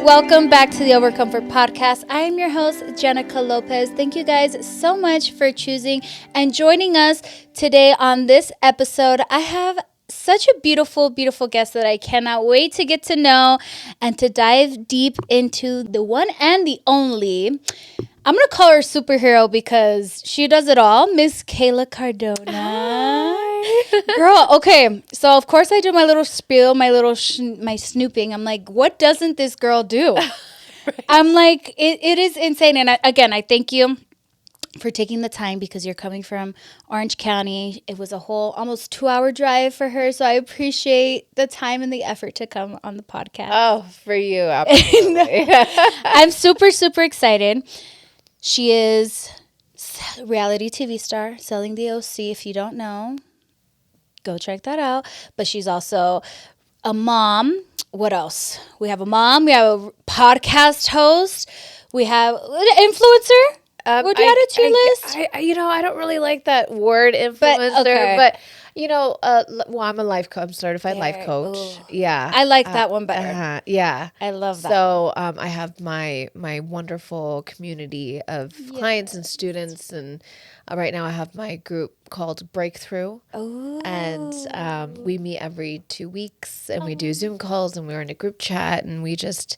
Welcome back to the Overcomfort Podcast. I am your host, Jenicka Lopez. Thank you guys so much for choosing and joining us today on this episode. I have such a beautiful, beautiful guest that I cannot wait to get to know and to dive deep into the one and the only. I'm going to call her superhero because she does it all. Miss Kayla Cardona. Hi. Girl, okay. So, of course, I do my little spiel, my snooping. I'm like, what doesn't this girl do? Right. I'm like, it is insane. And I thank you for taking the time because you're coming from Orange County. It was a whole almost 2-hour drive for her. So I appreciate the time and the effort to come on the podcast. Oh, for you. Absolutely. I'm super, super excited. She is a reality TV star, Selling the OC. If you don't know, go check that out. But she's also a mom. What else? We have a mom. We have a podcast host. We have an influencer. Would you add it to your list? I don't really like that word influencer, but I'm a life coach. I'm certified life coach. Ooh. Yeah. I like that one better. Yeah. I love that. So I have my wonderful community of clients and students, and right now I have my group called Breakthrough. Oh. And we meet every 2 weeks, and we do Zoom calls, and we're in a group chat, and we just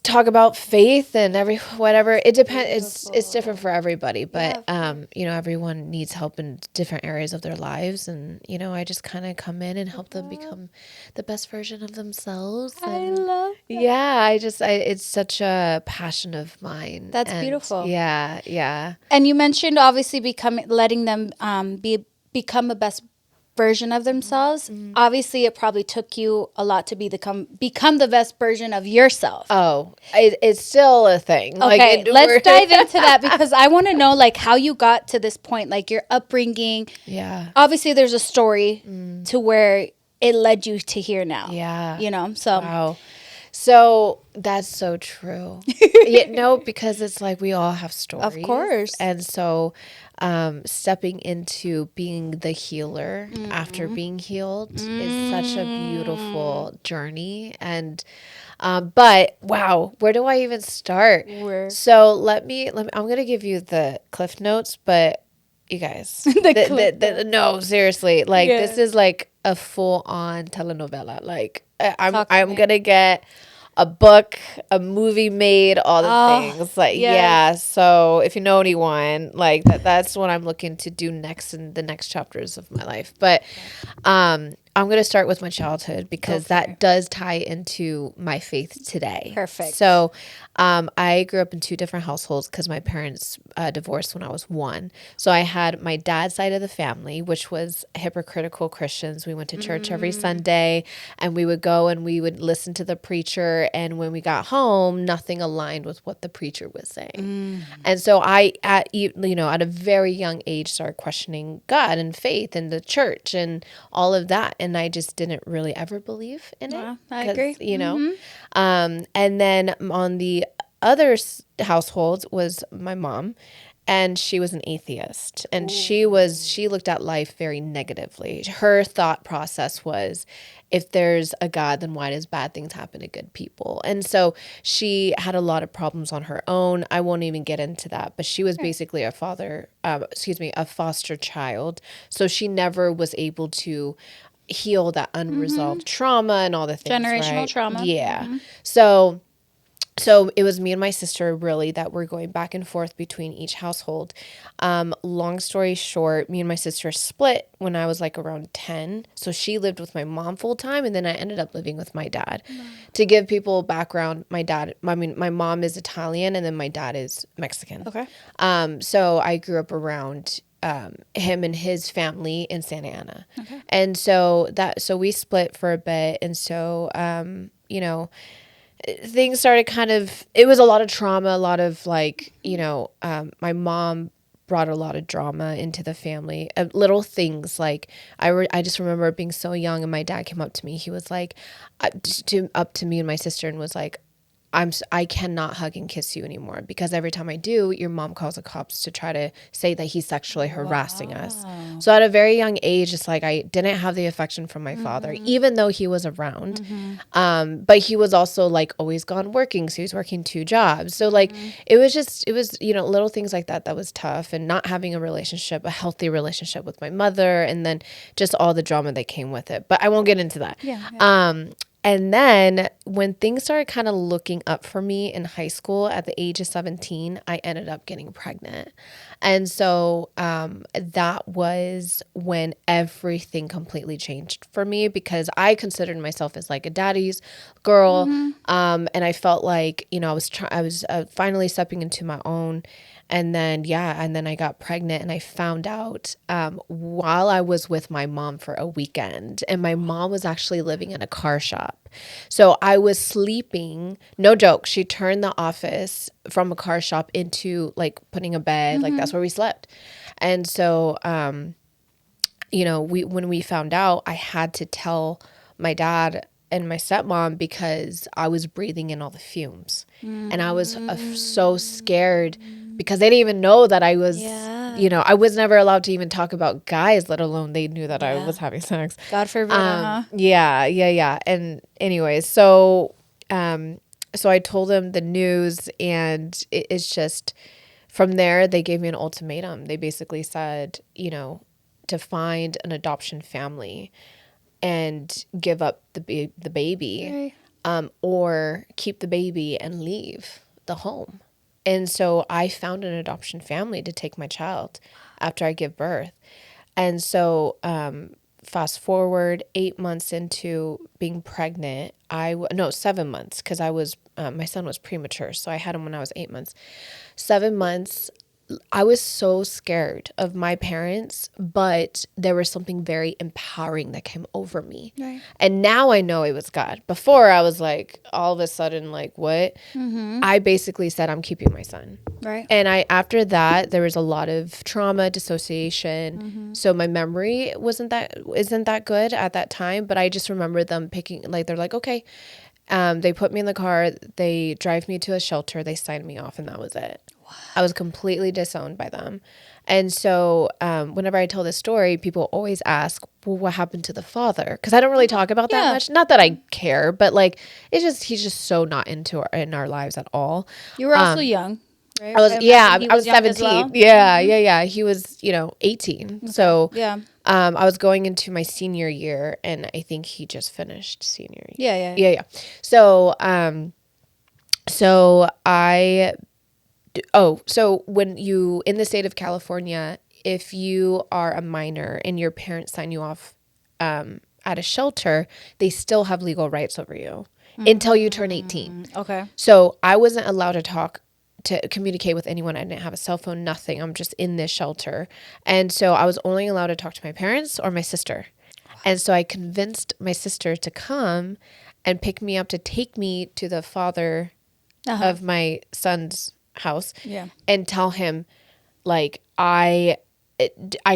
talk about faith and whatever. It depends. It's different for everybody, but everyone needs help in different areas of their lives, and I just kind of come in and help them become the best version of themselves. And I love that. Yeah, it's such a passion of mine. That's beautiful. Yeah. And you mentioned obviously letting them become the best version of themselves. Mm-hmm. Obviously, it probably took you a lot to become the best version of yourself. Oh, it's still a thing. Okay, let's dive into that because I want to know how you got to this point, your upbringing. Yeah. Obviously, there's a story to where it led you to here now. Yeah. So. Wow. So that's so true. Because it's we all have stories. Of course. And so stepping into being the healer after being healed is such a beautiful journey. And but wow, where do I even start? So let me I'm going to give you the Cliff Notes, but you guys, no, seriously, this is a full on telenovela. I'm going to get a book, a movie made, all the things. Yeah. So if you know anyone, that's what I'm looking to do next in the next chapters of my life. But I'm going to start with my childhood because that does tie into my faith today. Perfect. So I grew up in 2 different households because my parents divorced when I was 1. So I had my dad's side of the family, which was hypocritical Christians. We went to church every Sunday, and we would go and we would listen to the preacher. And when we got home, nothing aligned with what the preacher was saying. And so I, at a very young age, started questioning God and faith and the church and all of that. And I just didn't really ever believe in it. I agree. And then on the other household was my mom, and she was an atheist, and she looked at life very negatively. Her thought process was, if there's a God, then why does bad things happen to good people? And so she had a lot of problems on her own. I won't even get into that, but she was basically a foster child. So she never was able to heal that unresolved trauma and all the things. Generational trauma. Yeah. So it was me and my sister really that were going back and forth between each household. Long story short, me and my sister split when I was around 10. So she lived with my mom full time, and then I ended up living with my dad. To give people background, my mom is Italian, and then my dad is Mexican. Okay. So I grew up around him and his family in Santa Ana. Okay. And so we split for a bit. And so, things started it was a lot of trauma, a lot of my mom brought a lot of drama into the family, little things I just remember being so young, and my dad came up to me. He was up to me and my sister and was like, I cannot hug and kiss you anymore, because every time I do, your mom calls the cops to try to say that he's sexually harassing us. So at a very young age, it's like I didn't have the affection from my father, even though he was around. But he was also like always gone working. So he was working 2 jobs. So like it was, little things like that was tough, and not having a healthy relationship with my mother, and then just all the drama that came with it. But I won't get into that. And then when things started kind of looking up for me in high school at the age of 17, I ended up getting pregnant. And so that was when everything completely changed for me, because I considered myself as like a daddy's girl. And I felt like, I was finally stepping into my own. And then I got pregnant, and I found out while I was with my mom for a weekend, and my mom was actually living in a car shop. So I was sleeping, no joke. She turned the office from a car shop into like putting a bed, like that's where we slept. And so, when we found out, I had to tell my dad and my stepmom, because I was breathing in all the fumes, and I was so scared, because they didn't even know that I was, I was never allowed to even talk about guys, let alone they knew that I was having sex. God forbid. Yeah. And anyways, so I told them the news, and it's just, from there, they gave me an ultimatum. They basically said, to find an adoption family and give up the baby, or keep the baby and leave the home. And so I found an adoption family to take my child after I give birth. And so fast forward 8 months into being pregnant, 7 months, because my son was premature. So I had him when I was 8 months. 7 months, I was so scared of my parents, but there was something very empowering that came over me. Right. And now I know it was God. Before, I was like, all of a sudden, like, what? I basically said, I'm keeping my son. Right. And after that, there was a lot of trauma, dissociation. So my memory isn't that good at that time, but I just remember them picking, like, they're like, okay. They put me in the car, they drive me to a shelter, they signed me off, and that was it. I was completely disowned by them. And so whenever I tell this story, people always ask, well, what happened to the father? Because I don't really talk about that much. Not that I care, but like, he's just so not in our lives at all. You were also young, right? I was 17. Well. Yeah. He was, 18. Okay. So I was going into my senior year, and I think he just finished senior year. Yeah. So when you, in the state of California, if you are a minor and your parents sign you off at a shelter, they still have legal rights over you until you turn 18. Okay. So I wasn't allowed to communicate with anyone. I didn't have a cell phone, nothing. I'm just in this shelter. And so I was only allowed to talk to my parents or my sister. And so I convinced my sister to come and pick me up, to take me to the father of my son's house and tell him, like, I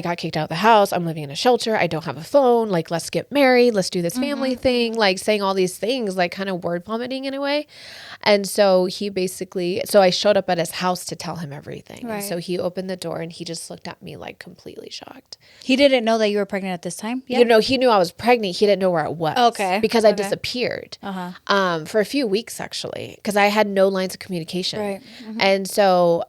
got kicked out of the house. I'm living in a shelter. I don't have a phone. Like, let's get married. Let's do this family thing. Like, saying all these things, like kind of word vomiting in a way. And so I showed up at his house to tell him everything. Right. And so he opened the door, and he just looked at me like completely shocked. He didn't know that you were pregnant at this time? He knew I was pregnant. He didn't know where I was. Okay. Because I disappeared for a few weeks, actually, because I had no lines of communication. Right. And so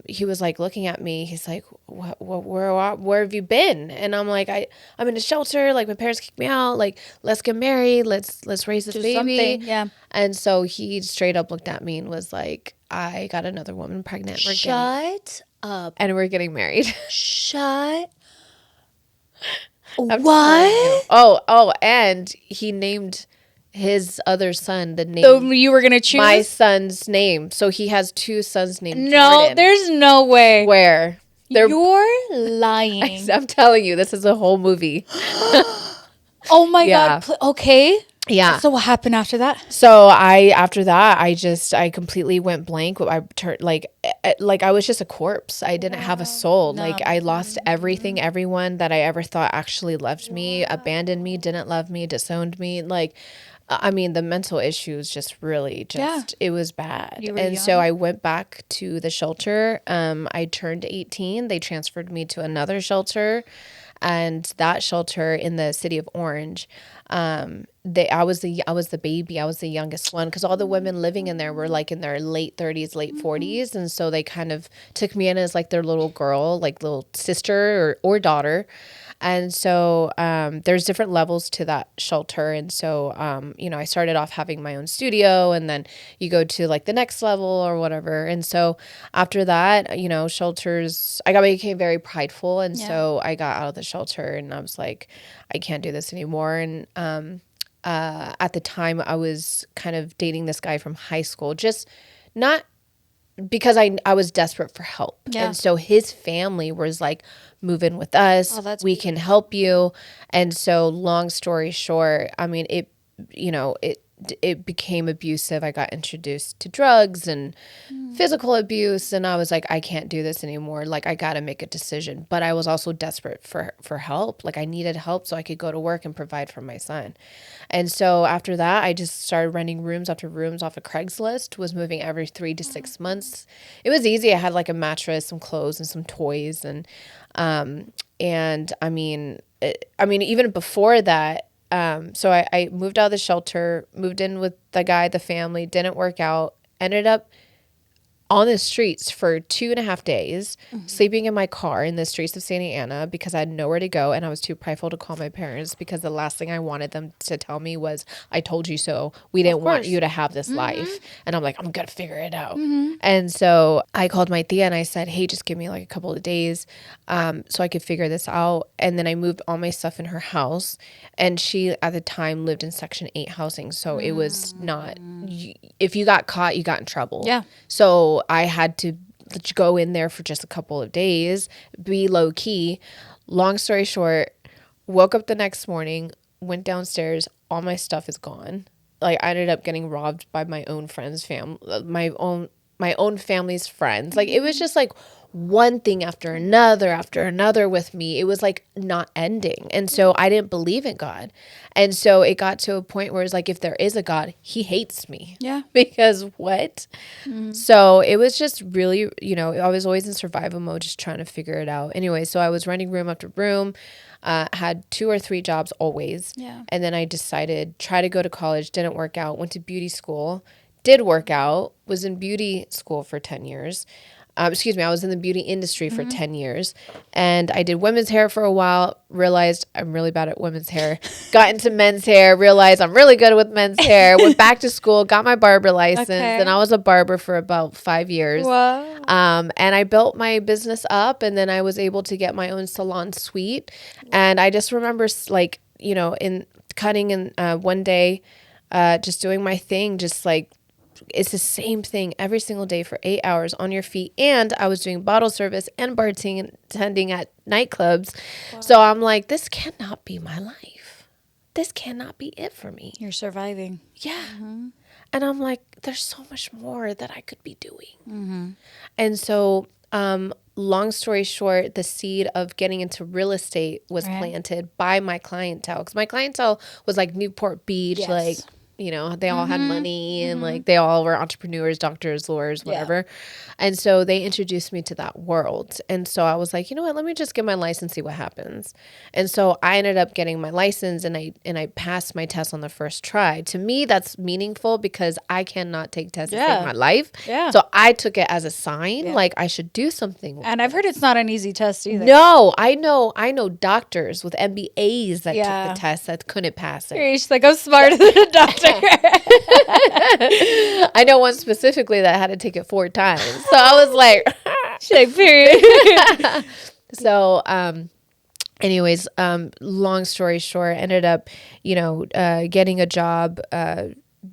he was like looking at me. He's like, where have you been? And I'm like, I'm in a shelter. Like, my parents kicked me out. Like, let's get married. Let's raise this baby. Something. Yeah. And so he straight up looked at me and was like, I got another woman pregnant. Shut up. And we're getting married. Shut. What? Oh, and he named his other son the name you were gonna choose my son's name. So he has 2 sons named Jordan. There's no way. Where? You're lying. I'm telling you, this is a whole movie. Oh my God. Okay. Yeah. So what happened after that? So after that, I completely went blank. I turned like I was just a corpse. I didn't have a soul. Like I lost everything. Everyone that I ever thought actually loved me, abandoned me, didn't love me, disowned me. Like, I mean, the mental issues just really it was bad. And so I went back to the shelter. I turned 18. They transferred me to another shelter, and that shelter in the city of Orange. I was the baby. I was the youngest one because all the women living in there were like in their late 30s, late 40s, and so they kind of took me in as like their little girl, like little sister or daughter. And so there's different levels to that shelter. And so, I started off having my own studio, and then you go to like the next level or whatever. And so after that, shelters, became very prideful. And so I got out of the shelter and I was like, I can't do this anymore. And at the time, I was kind of dating this guy from high school, just not because I was desperate for help. Yeah. And so his family was like, move in with us. We can help you. And so long story short, I mean, it became abusive. I got introduced to drugs and physical abuse, and I was like, I can't do this anymore. Like, I got to make a decision. But I was also desperate for help. Like, I needed help so I could go to work and provide for my son. And so after that, I just started renting rooms after rooms off of Craigslist, was moving every 3 to 6 months. It was easy. I had like a mattress, some clothes, and some toys. And I mean, even before that, so I moved out of the shelter, moved in with the guy, the family, didn't work out, ended up on the streets for 2.5 days, sleeping in my car in the streets of Santa Ana because I had nowhere to go. And I was too prideful to call my parents because the last thing I wanted them to tell me was, I told you so. We didn't want you to have this life. And I'm like, I'm going to figure it out. And so I called my tia and I said, hey, just give me like a couple of days so I could figure this out. And then I moved all my stuff in her house. And she, at the time, lived in Section 8 housing. So it was not, if you got caught, you got in trouble. Yeah. So I had to go in there for just a couple of days, be low key. Long story short, woke up the next morning, went downstairs, all my stuff is gone. Like, I ended up getting robbed by my own friends' my own family's friends. Like, it was just like one thing after another with me. It was like not ending. And so I didn't believe in God. And so it got to a point where it's like, if there is a God, he hates me. Yeah. Because what? So it was just really, I was always in survival mode, just trying to figure it out. Anyway, so I was renting room after room, had 2 or 3 jobs always. Yeah. And then I decided, try to go to college, didn't work out, went to beauty school, did work out, was in beauty school for 10 years. I was in the beauty industry for 10 years, and I did women's hair for a while, realized I'm really bad at women's hair, got into men's hair, realized I'm really good with men's hair, went back to school, got my barber license, and I was a barber for about 5 years. Wow. And I built my business up, and then I was able to get my own salon suite. And I just remember in cutting and one day, just doing my thing, just like, it's the same thing every single day for 8 hours on your feet. And I was doing bottle service and bartending at nightclubs. Wow. So I'm like, this cannot be my life. This cannot be it for me. You're surviving. Yeah. And I'm like, there's so much more that I could be doing. And so, long story short, the seed of getting into real estate was planted by my clientele. Because my clientele was like Newport Beach, like, they all had money and like they all were entrepreneurs, doctors, lawyers, whatever. And so they introduced me to that world. And so I was like, you know what, let me just get my license, see what happens. And so I ended up getting my license and I passed my test on the first try. To me, that's meaningful because I cannot take tests to save my life. Yeah. So I took it as a sign, like I should do something. And I've heard it's not an easy test either. No, I know doctors with MBAs that took the test that couldn't pass it. She's like, I'm smarter than a doctor. I know one specifically that had to take it 4 times. So I was like, she's like, period. So, anyways, long story short, ended up, getting a job,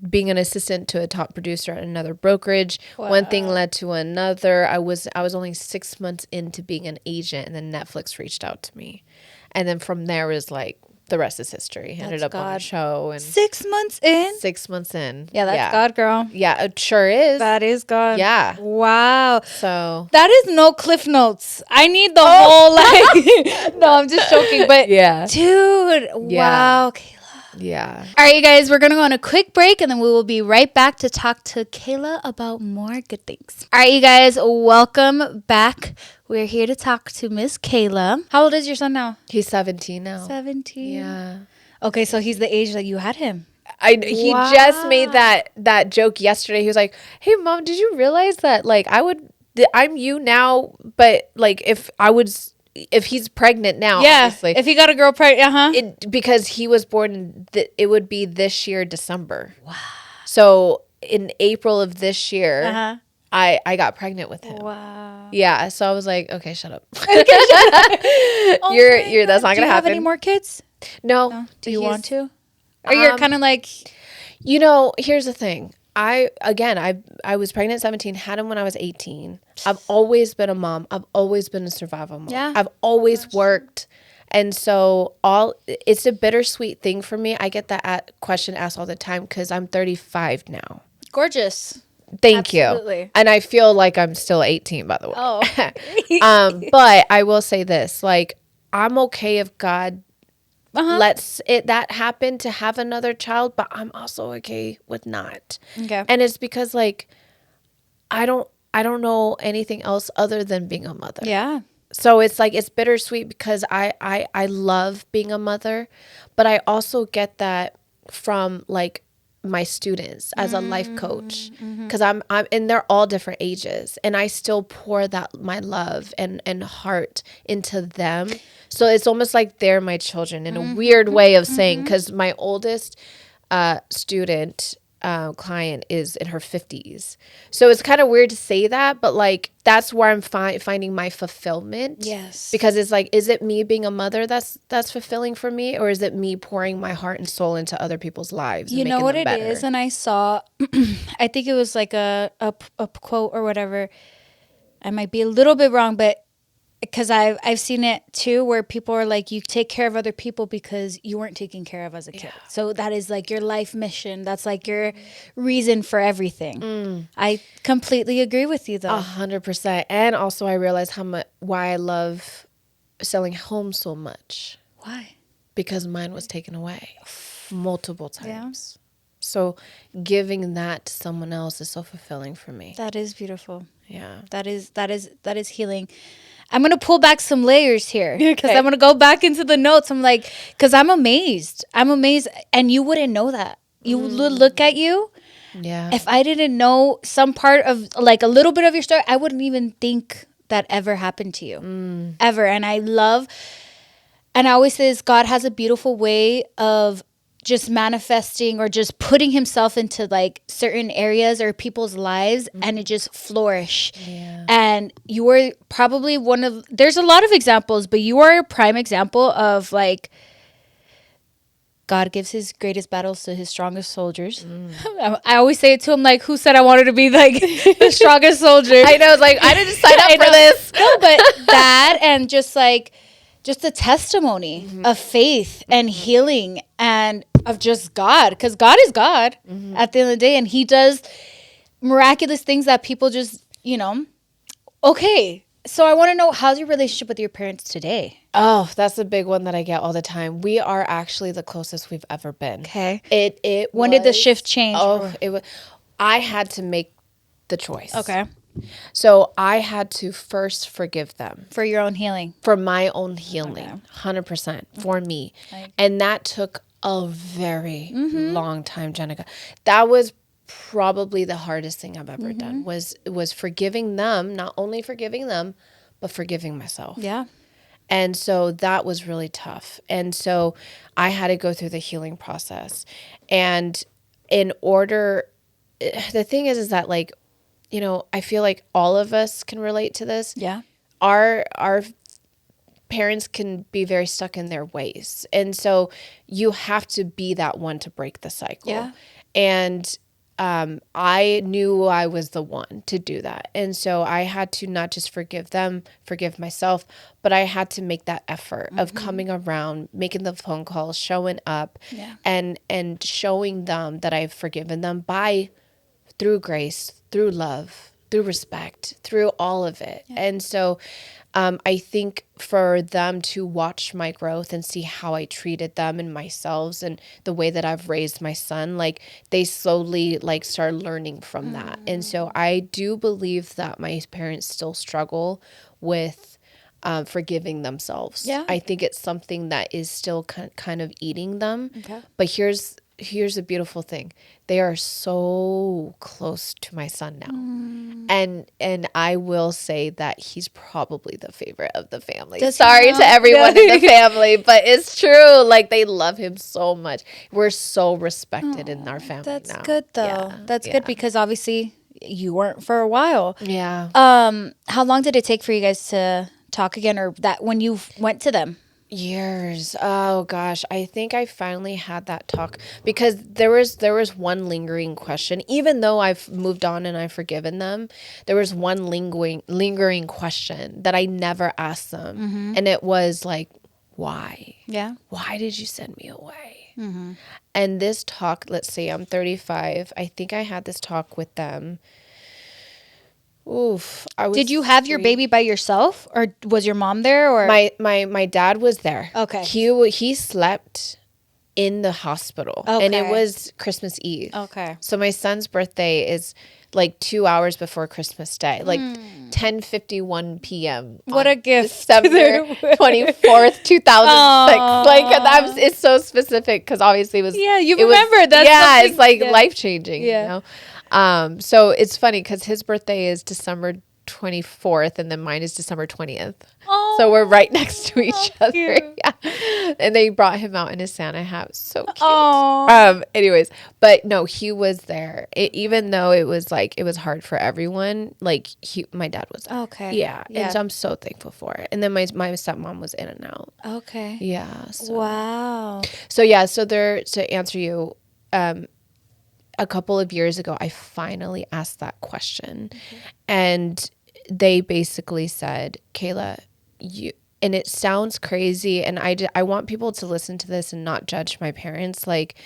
being an assistant to a top producer at another brokerage. Wow. One thing led to another. I was only 6 months into being an agent, and then Netflix reached out to me. And then from there was like, the rest is history. Ended up on a show and 6 months in. 6 months in. Yeah, that's God, girl. Yeah, it sure is. That is God. Yeah. Wow. So that is no Cliff Notes. I need the whole like. No, I'm just joking. But yeah, dude, wow, Kayla. Yeah. All right, you guys, we're going to go on a quick break and then we will be right back to talk to Kayla about more good things. All right, you guys, welcome back. We're here to talk to Miss Kayla. How old is your son now? He's 17 now. 17. Yeah. Okay, so he's the age that you had him. He just made that joke yesterday. He was like, "Hey, Mom, did you realize that like I'm you now, but like if he's pregnant now, obviously, if he got a girl pregnant, because he was born, it would be this year, December. Wow. So in April of this year, I got pregnant with him. Wow. Yeah. So I was like, okay, shut up. Oh you're that's not gonna happen. Do you have any more kids? No. Do you want to? Or you're kind of like, here's the thing. I was pregnant at 17, had him when I was 18. I've always been a mom. I've always been a survival mom. Yeah. I've always worked. And so it's a bittersweet thing for me. I get that question asked all the time because I'm 35 now. Gorgeous. Thank Absolutely. you. And I feel like I'm still 18, by the way. Oh. But I will say this, like, I'm okay if God lets that happen to have another child, but I'm also okay with not. Okay. And it's because like I don't know anything else other than being a mother. Yeah. So it's like it's bittersweet because I love being a mother, but I also get that from like my students as a life coach because I'm and they're all different ages and I still pour that my love and heart into them. So it's almost like they're my children in a weird way of saying, because my oldest student client is in her 50s. So it's kind of weird to say that, but like that's where I'm finding my fulfillment. Yes. Because it's like, is it me being a mother that's fulfilling for me, or is it me pouring my heart and soul into other people's lives? You know what it is, and I saw, I think it was like a quote or whatever. I might be a little bit wrong, but because I've seen it too, where people are like, you take care of other people because you weren't taken care of as a kid. So that is like your life mission. That's like your reason for everything. I completely agree with you, though. 100%. And also, I realized why I love selling homes so much. Why? Because mine was taken away multiple times. Yeah. So giving that to someone else is so fulfilling for me. That is beautiful. Yeah. That is healing. I'm going to pull back some layers here because Okay. I'm going to go back into the notes. I'm like, because I'm amazed. And you wouldn't know that. You would look at you. Yeah. If I didn't know some part of like a little bit of your story, I wouldn't even think that ever happened to you. Ever. And I always say this, God has a beautiful way of just manifesting or just putting himself into like certain areas or people's lives and it just flourish. Yeah. And you were probably there's a lot of examples, but you are a prime example of like, God gives his greatest battles to his strongest soldiers. I always say it to him, like, who said I wanted to be like the strongest soldier? I know, like, I didn't sign up for this. No, but that and just a testimony of faith and healing and of just God, because God is God at the end of the day, and he does miraculous things that people just, okay. So I want to know, how's your relationship with your parents today? Oh, that's a big one that I get all the time. We are actually the closest we've ever been. Okay. When did the shift change? Oh, I had to make the choice. Okay. So I had to first forgive them. For your own healing. For my own healing. 100% for me. Right. And that took a very long time, Jenicka. That was probably the hardest thing I've ever done was forgiving them, not only forgiving them, but forgiving myself. Yeah. And so that was really tough. And so I had to go through the healing process. And the thing is that like, I feel like all of us can relate to this. Yeah. Our parents can be very stuck in their ways. And so you have to be that one to break the cycle. Yeah. And I knew I was the one to do that. And so I had to not just forgive myself, but I had to make that effort of coming around, making the phone calls, showing up, and showing them that I've forgiven them through grace, through love, through respect, through all of it. And so I think for them to watch my growth and see how I treated them and myself and the way that I've raised my son, like they slowly like start learning from that. And so I do believe that my parents still struggle with forgiving themselves. Yeah. I think it's something that is still kind of eating them. Okay. But here's a beautiful thing. They are so close to my son now. And I will say that he's probably the favorite of the family. Sorry to everyone in the family, but it's true. Like they love him so much. We're so respected in our family now. That's good though. That's good because obviously you weren't for a while. Yeah. How long did it take for you guys to talk again, or that when you went to them? Years. Oh gosh, I think I finally had that talk because there was one lingering question. Even though I've moved on and I've forgiven them, there was one lingering question that I never asked them, and it was like, why? Yeah. Why did you send me away? And this talk, let's say I'm 35. I think I had this talk with them. Oof. Did you have your baby by yourself, or was your mom there? Or my dad was there. Okay. He slept in the hospital, and it was Christmas Eve. Okay. So my son's birthday is like 2 hours before Christmas Day, like 10:51 p.m. What a gift! December 24th, 2006. Like it's so specific because obviously it was. Yeah, you remember that. Yeah, it's like life changing. Yeah. You know. So it's funny because his birthday is December 24th and then mine is December 20th. Oh, so we're right next to each other. Cute. Yeah. And they brought him out in his Santa hat. So cute. Oh. Anyways, but no, he was there. Even though it was hard for everyone, like my dad was there. Okay. Yeah. And so I'm so thankful for it. And then my stepmom was in and out. Okay. Yeah. So. Wow. So yeah, to answer you, a couple of years ago, I finally asked that question, and they basically said, Kayla, and it sounds crazy, and I want people to listen to this and not judge my parents. Like,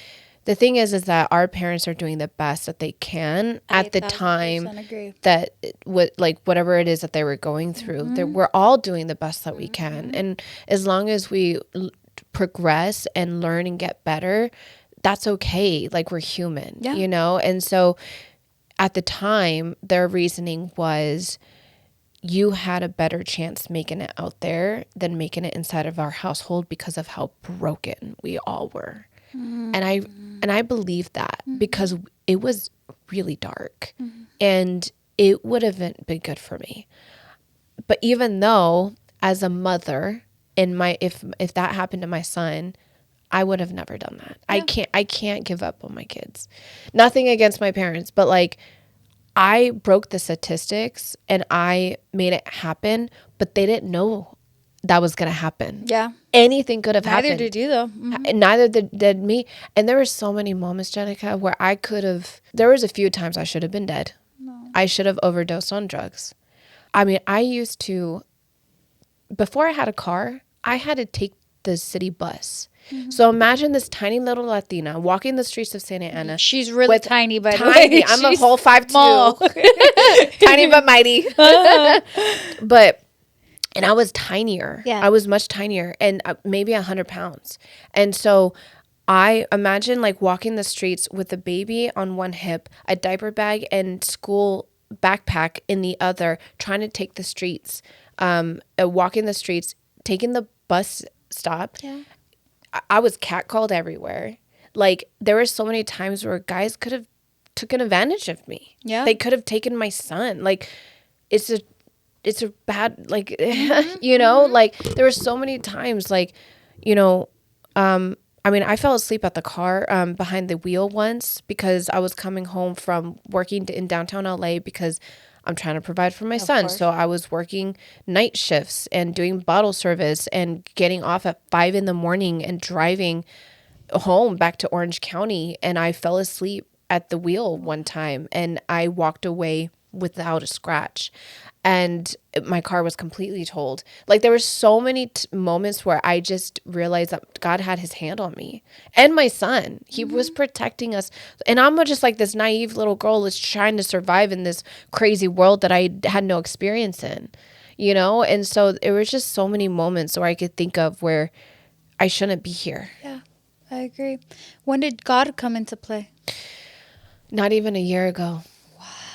the thing is that our parents are doing the best that they can at the time that whatever it is that they were going through, we're all doing the best that we can. And as long as we progress and learn and get better, that's okay. Like, we're human, you know? And so at the time, their reasoning was, you had a better chance making it out there than making it inside of our household because of how broken we all were. And I believe that because it was really dark and it would have been good for me. But even though as a mother, if that happened to my son, I would have never done that. Yeah. I can't give up on my kids. Nothing against my parents, but like, I broke the statistics and I made it happen, but they didn't know that was going to happen. Yeah. Anything could have happened. Neither did you though. Neither did me. And there were so many moments, Jenicka, where there was a few times I should have been dead. No. I should have overdosed on drugs. I mean, before I had a car, I had to take the city bus. So imagine this tiny little Latina walking the streets of Santa Ana. She's really tiny, by the way. I'm a whole 5'2". Tiny but mighty. And I was tinier. Yeah. I was much tinier and maybe 100 pounds. And so I imagine like walking the streets with a baby on one hip, a diaper bag and school backpack in the other, trying to take the streets, walking the streets, taking the bus stop. Yeah. I was catcalled everywhere. Like, there were so many times where guys could have taken advantage of me. Yeah. They could have taken my son. Like, it's a bad, like, you know, like, there were so many times, like, you know, I mean, I fell asleep at the car behind the wheel once because I was coming home from working in downtown LA because I'm trying to provide for my son. Course. So I was working night shifts and doing bottle service and getting off at 5 a.m. and driving home back to Orange County. And I fell asleep at the wheel one time, and I walked away without a scratch, and my car was completely totaled. Like, there were so many moments where I just realized that God had his hand on me and my son. He was protecting us. And I'm just like this naive little girl that's trying to survive in this crazy world that I had no experience in, you know? And so there was just so many moments where I could think of where I shouldn't be here. Yeah, I agree. When did God come into play? Not even a year ago.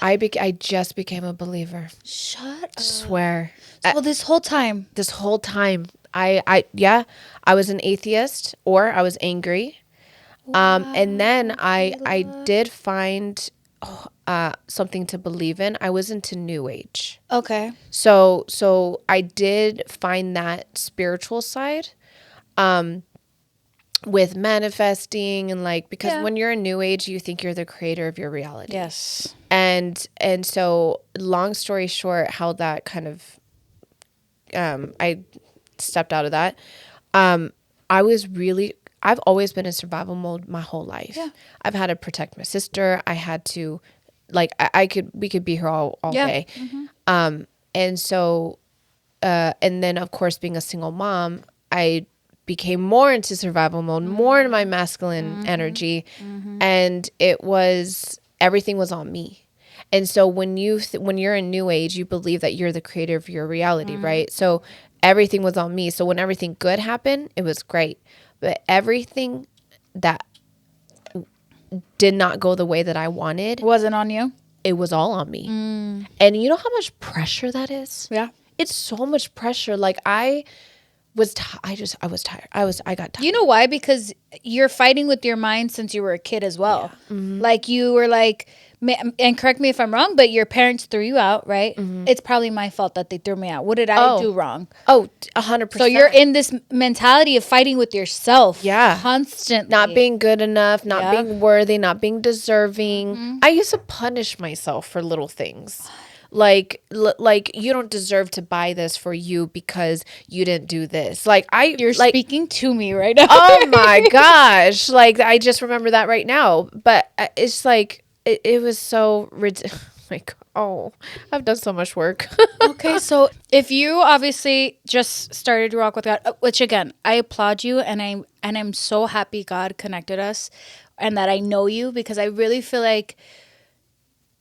I just became a believer. Shut up. Swear. So this whole time. I was an atheist, or I was angry. And then I did find something to believe in. I was into New Age. Okay. So I did find that spiritual side. With manifesting and like, because when you're in New Age, you think you're the creator of your reality. Yes. And so long story short, how that kind of, I stepped out of that. I've always been in survival mode my whole life. Yeah. I've had to protect my sister. I had to, like, we could be here all day. Mm-hmm. And so, and then of course, being a single mom, I became more into survival mode, more in my masculine energy. And everything was on me. And so when you're in New Age, you believe that you're the creator of your reality, right? So everything was on me. So when everything good happened, it was great. But everything that did not go the way that I wanted, wasn't on you? It was all on me. And you know how much pressure that is? Yeah. It's so much pressure. Like, I was tired. I got tired. You know why? Because you're fighting with your mind since you were a kid as well. Yeah. Mm-hmm. Like, you were like, and correct me if I'm wrong, but your parents threw you out, right? Mm-hmm. It's probably my fault that they threw me out. What did I do wrong? 100%. So you're in this mentality of fighting with yourself. Yeah. Constantly. Not being good enough, not being worthy, not being deserving. Mm-hmm. I used to punish myself for little things. Like you don't deserve to buy this for you because you didn't do this. You're speaking to me right now. Oh my gosh. Like, I just remember that right now. But it's like, it was so ridiculous. Like, I've done so much work. Okay, so if you obviously just started to walk with God, which again, I applaud you, and I'm so happy God connected us, and that I know you, because I really feel like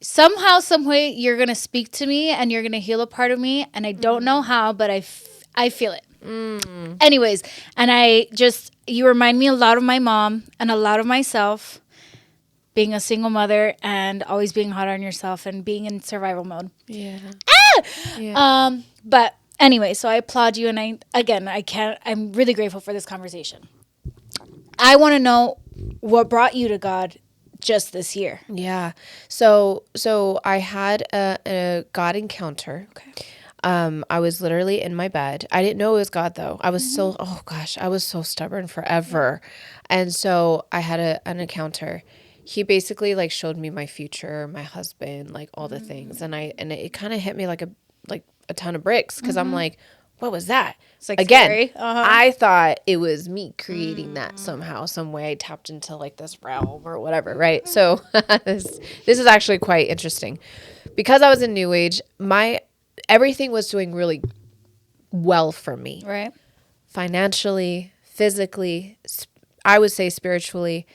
somehow, some way, you're going to speak to me and you're going to heal a part of me. And I don't know how, but I feel it. Anyways, and you remind me a lot of my mom and a lot of myself, being a single mother and always being hard on yourself and being in survival mode. Yeah. But anyway, so I applaud you. And I'm really grateful for this conversation. I want to know what brought you to God just this year. Yeah. So I had a God encounter. Okay. I was literally in my bed. I didn't know it was God, though. I was I was so stubborn forever. And so I had an encounter. He basically like showed me my future, my husband, like all the things. And it kind of hit me like a ton of bricks, because I'm like, what was that? It's like, again, I thought it was me creating that somehow, some way. I tapped into like this realm or whatever, right? So this is actually quite interesting. Because I was in New Age, everything was doing really well for me. Right. Financially, physically, I would say spiritually,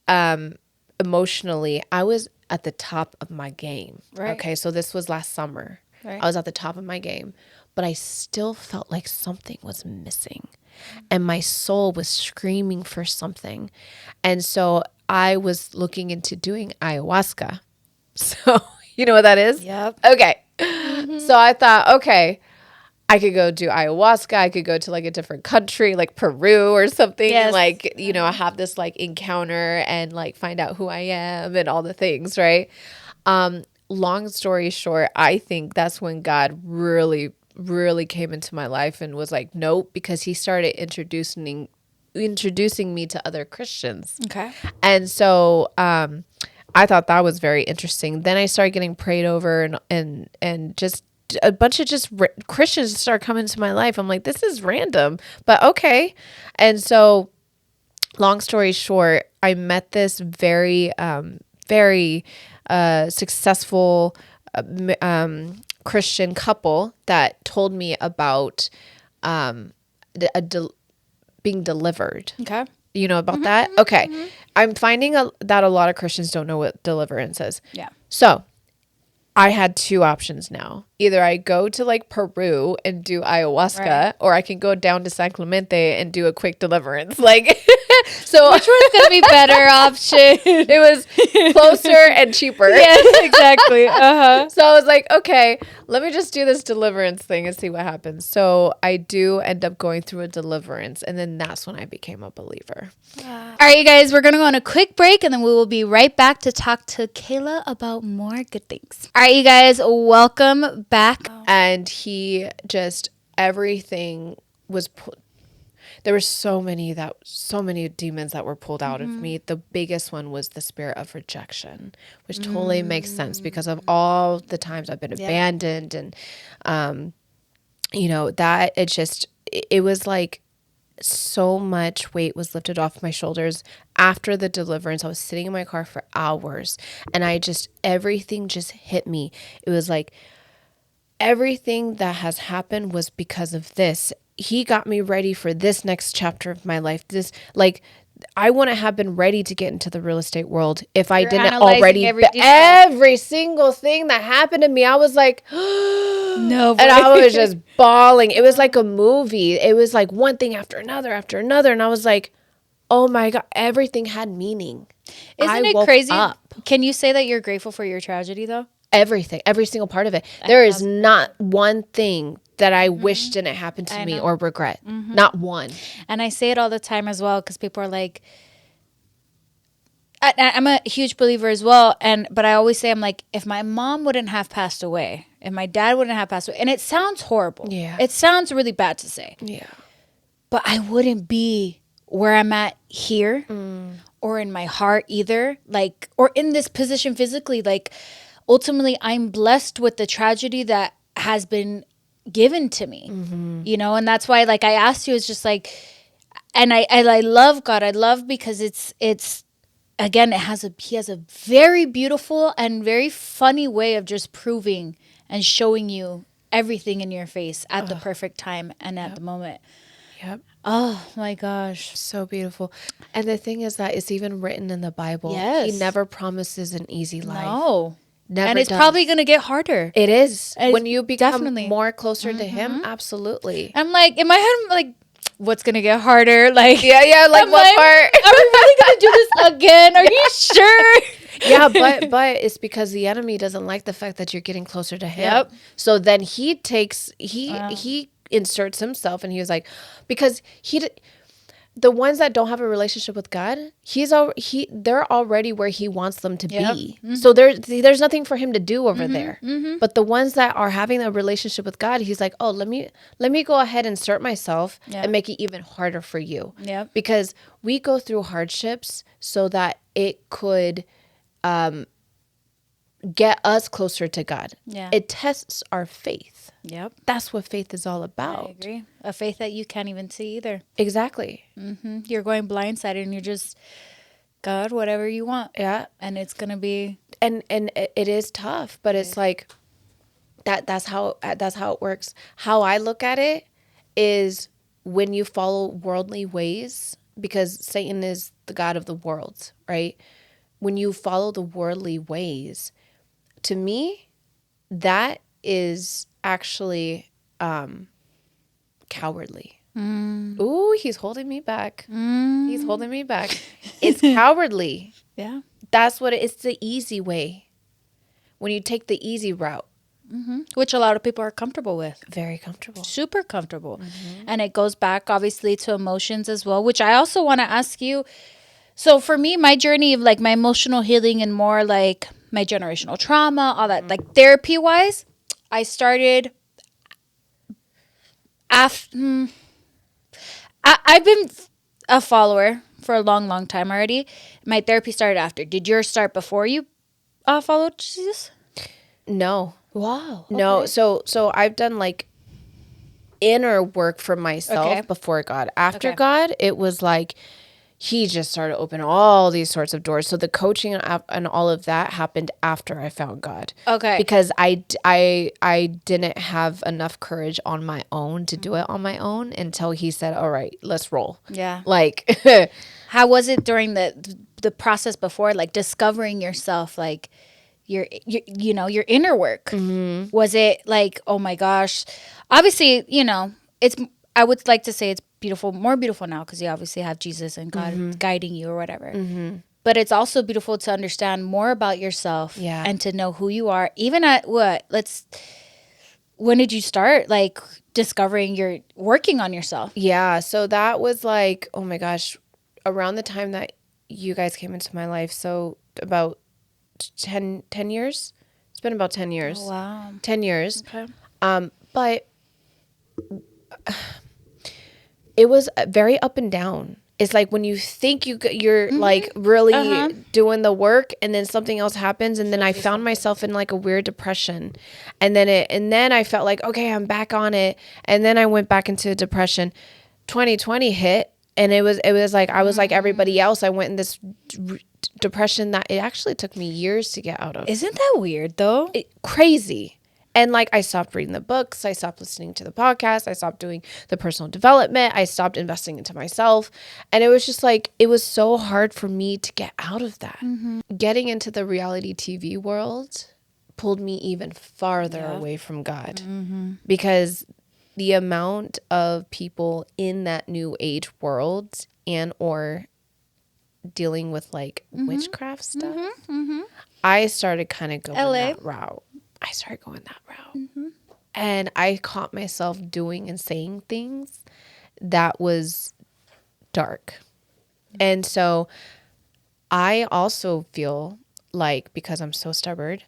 emotionally, I was at the top of my game. Right. Okay, so this was last summer. Right. I was at the top of my game. But I still felt like something was missing, and my soul was screaming for something. And so I was looking into doing ayahuasca. So you know what that is? Yep. Okay. So I thought, okay, I could go do ayahuasca. I could go to like a different country, like Peru or something. Yes. Like, have this like encounter and like find out who I am and all the things, right? Long story short, I think that's when God really came into my life and was like, nope, because he started introducing me to other Christians. Okay. And so I thought that was very interesting. Then I started getting prayed over and just a bunch of Christians started coming into my life. I'm like, this is random, but okay. And so long story short, I met this very very successful Christian couple that told me about being delivered. Okay. You know about that? Okay. I'm finding that a lot of Christians don't know what deliverance is. Yeah. So I had two options now. Either I go to like Peru and do ayahuasca, or I can go down to San Clemente and do a quick deliverance. Like, so Which one's gonna be better option? it was closer and cheaper. Yeah, exactly. So I was like, okay, let me just do this deliverance thing and see what happens. So I do end up going through a deliverance, and then that's when I became a believer. All right, you guys, we're going to go on a quick break and then we will be right back to talk to Kayla about more good things. All right, you guys, welcome back. And everything was there were so many demons that were pulled out of me. The biggest one was the spirit of rejection, which totally makes sense because of all the times I've been abandoned, and that it was like so much weight was lifted off my shoulders. After the deliverance, I was sitting in my car for hours, and everything just hit me. It was like everything that has happened was because of this. He got me ready for this next chapter of my life. I wouldn't have been ready to get into the real estate world if I didn't already. Every single thing that happened to me, I was like, no, and I was just bawling. It was like a movie. It was like one thing after another. And I was like, oh my God, everything had meaning. Isn't it crazy? Can you say that you're grateful for your tragedy though? Everything, every single part of it. There is not one thing that I wish didn't happen to me or regret. Not one. And I say it all the time as well because people are like, I'm a huge believer as well. But I always say, I'm like, if my mom wouldn't have passed away, if my dad wouldn't have passed away, and it sounds horrible. Yeah. It sounds really bad to say. Yeah. But I wouldn't be where I'm at here or in my heart either. Or in this position physically. Ultimately, I'm blessed with the tragedy that has been given to me, and that's why, I asked you, it's just like, and I love God. I love because it's again, he has a very beautiful and very funny way of just proving and showing you everything in your face at the perfect time and at the moment. Yep. Oh my gosh. So beautiful. And the thing is that it's even written in the Bible. Yes. He never promises an easy life. No. Never and it's does. probably going to get harder. It is. When you become definitely more closer to him, absolutely. I'm like, in my head, I'm like, what's going to get harder? Yeah, what part? Are we really going to do this again? Are you sure? Yeah, but it's because the enemy doesn't like the fact that you're getting closer to him. Yep. So then he inserts himself, and he was like, because the ones that don't have a relationship with God, they're already where he wants them to be. So there's nothing for him to do over there. But the ones that are having a relationship with God, he's like, oh, let me go ahead and insert myself and make it even harder for you. Yep. Because we go through hardships so that it could get us closer to God. Yeah. It tests our faith. Yep. That's what faith is all about. I agree. A faith that you can't even see either. Exactly. You're going blindsided and you're just, God, whatever you want. Yeah. And it's going to be. And it is tough, but it's like, that's how it works. How I look at it is when you follow worldly ways, because Satan is the god of the world, right? When you follow the worldly ways, to me, that is actually cowardly. Ooh, he's holding me back. He's holding me back. It's cowardly. Yeah. That's what it's the easy way. When you take the easy route. Which a lot of people are comfortable with. Very comfortable. Super comfortable. And it goes back, obviously, to emotions as well, which I also want to ask you. So for me, my journey of my emotional healing and more like my generational trauma, all that, therapy-wise, I started after. I've been a follower for a long, long time already. My therapy started after. Did yours start before you followed Jesus? No. Wow. Okay. No. So I've done inner work for myself before God. After God, it was like he just started opening all these sorts of doors. So the coaching and all of that happened after I found God. Okay. Because I didn't have enough courage on my own to do it on my own until he said, all right, let's roll. Yeah. Like, how was it during the process before, like discovering yourself, like your your inner work? Was it like, oh my gosh, obviously, it's, I would like to say it's beautiful, more beautiful now because you obviously have Jesus and God guiding you or whatever. But it's also beautiful to understand more about yourself and to know who you are. Even at when did you start like discovering you're working on yourself? Yeah. So that was like, oh my gosh, around the time that you guys came into my life. So about 10 years. It's been about 10 years. Oh, wow. 10 years. Okay. But it was very up and down. It's like when you think you're like really doing the work, and then something else happens, and then I found myself in like a weird depression, and then I felt like, okay, I'm back on it, and then I went back into depression. 2020 hit, and it was like I was like everybody else. I went in this depression that it actually took me years to get out of. Isn't that weird though? Crazy. And like I stopped reading the books, I stopped listening to the podcast, I stopped doing the personal development, I stopped investing into myself. And it was just like, it was so hard for me to get out of that. Getting into the reality TV world pulled me even farther away from God, because the amount of people in that new age world and or dealing with like witchcraft stuff, I started kind of going that route. I started going that route. And I caught myself doing and saying things that was dark. And so I also feel like, because I'm so stubborn,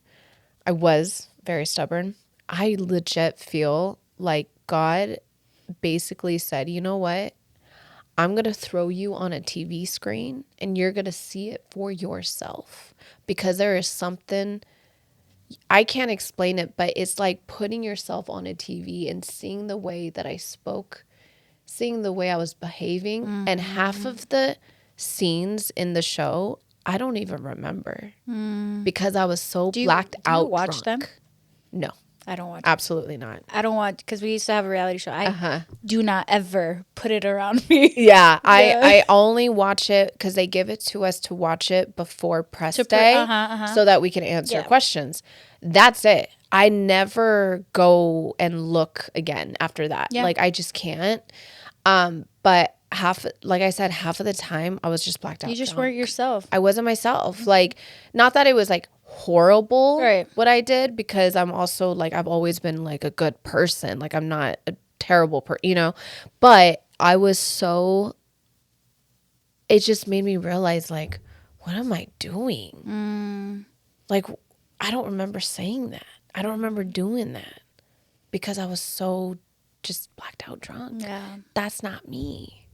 I was very stubborn, I legit feel like God basically said, you know what? I'm going to throw you on a TV screen and you're going to see it for yourself, because there is something, I can't explain it, but it's like putting yourself on a TV and seeing the way that I spoke, seeing the way I was behaving. And half of the scenes in the show, I don't even remember because I was so blacked out. Do you watch drunk. them? No. I don't watch. Absolutely not. I don't watch, because we used to have a reality show. I do not ever put it around me. Yeah, I only watch it because they give it to us to watch it before press day so that we can answer questions. That's it. I never go and look again after that. Yeah. Like, I just can't. But like I said, half of the time I was just blacked out. You just weren't yourself. I wasn't myself. Like, not that it was like horrible what I did, because I'm also like, I've always been like a good person. Like, I'm not a terrible person, but I was so, it just made me realize, like, what am I doing? Like, I don't remember saying that. I don't remember doing that because I was so just blacked out drunk. Yeah. That's not me.